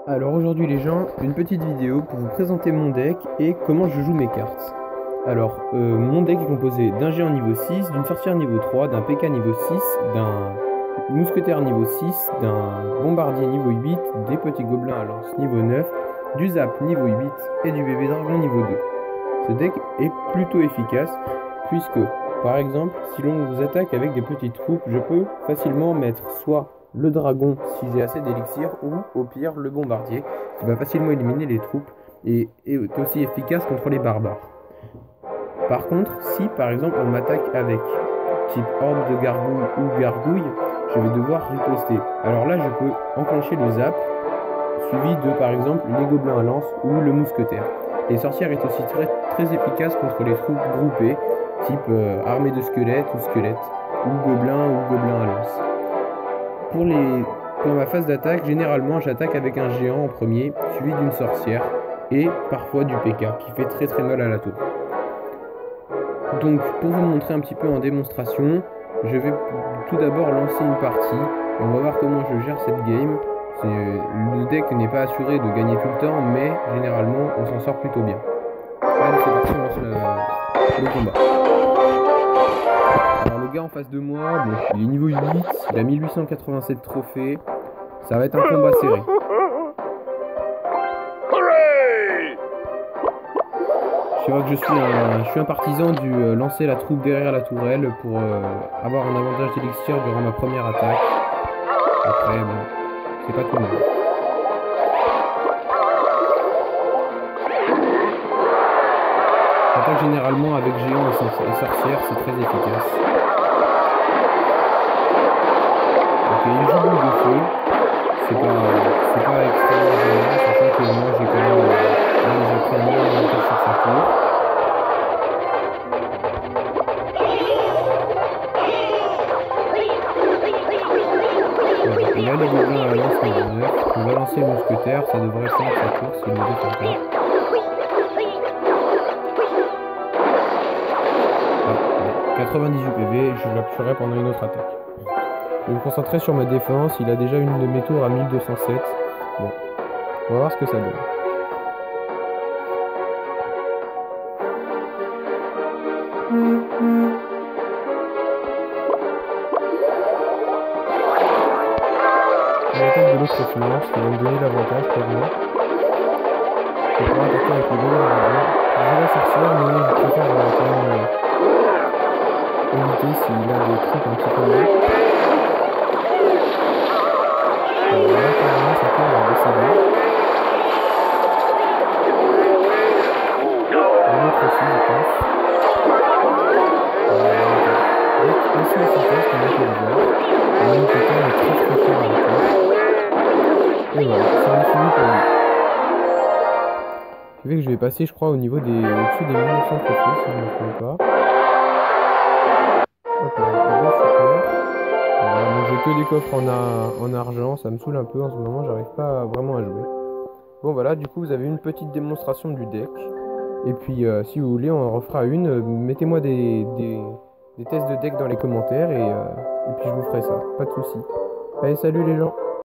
Alors aujourd'hui les gens, une petite vidéo pour vous présenter mon deck et comment je joue mes cartes. Alors mon deck est composé d'un géant niveau 6, d'une sorcière niveau 3, d'un PK niveau 6, d'un mousquetaire niveau 6, d'un bombardier niveau 8, des petits gobelins à lance niveau 9, du zap niveau 8 et du bébé dragon niveau 2. Ce deck est plutôt efficace puisque par exemple si l'on vous attaque avec des petites troupes, je peux facilement mettre soit le dragon si j'ai assez d'élixir ou au pire le bombardier qui va facilement éliminer les troupes et est aussi efficace contre les barbares. Par contre, si par exemple on m'attaque avec type orbe de gargouille ou gargouille, je vais devoir riposter. Alors là je peux enclencher le zap suivi de par exemple les gobelins à lance ou le mousquetaire. Les sorcières est aussi très efficace contre les troupes groupées type armée de squelettes ou squelettes ou gobelins à lance. Pour ma phase d'attaque, généralement j'attaque avec un géant en premier, suivi d'une sorcière et parfois du PK qui fait très mal à la tour. Donc pour vous montrer un petit peu en démonstration, je vais tout d'abord lancer une partie et on va voir comment je gère cette game. Le deck n'est pas assuré de gagner tout le temps, mais généralement on s'en sort plutôt bien. Allez c'est parti, on lance le combat. Alors le gars en face de moi, bon, il est niveau 8, il a 1887 trophées, ça va être un combat serré. Je vois que je suis un partisan du lancer la troupe derrière la tourelle pour avoir un avantage d'élixir durant ma première attaque. Après, bon, c'est pas tout le monde. J'attaque généralement avec géant et sorcière, c'est très efficace. Ok, il joue boule de feu. C'est pas extrêmement gênant, sachant que moi j'ai quand même déjà pris un meilleur avantage sur sa tour. Voilà. Et là les gobelins à la lance niveau 9, on va lancer le mousquetaire, ça devrait faire sa tour s'il ne défend pas. Ah, 98 PV, je l'appuierai pendant une autre attaque. Je vais me concentrer sur ma défense, il a déjà une de mes tours à 1207. Bon, on va voir ce que ça donne. Je l'attaque de l'autre flanc, ce qui va me donner l'avantage pour moi. Je vais pouvoir attaquer avec le bon dragon. J'ai la sorcière, mais je préfère quand même éviter s'il a des trucs un petit peu longs. Là, carrément, sa tour va décéder. Et l'autre aussi, je pense. Donc, assez efficace, comme on peut le voir. Le mousquetaire est très fort à la tour. Et voilà, ça en est fini pour lui. Ce qui fait que je vais passer, je crois, au-dessus des 1900 trophées, si je ne me trompe pas. Hop là, bon, super. Voilà, bon, j'ai que des coffres en argent, ça me saoule un peu en ce moment, j'arrive pas vraiment à jouer. Bon voilà, du coup vous avez une petite démonstration du deck. Et puis si vous voulez, on en refera une. Mettez-moi des tests de deck dans les commentaires et puis je vous ferai ça, pas de soucis. Allez, salut les gens!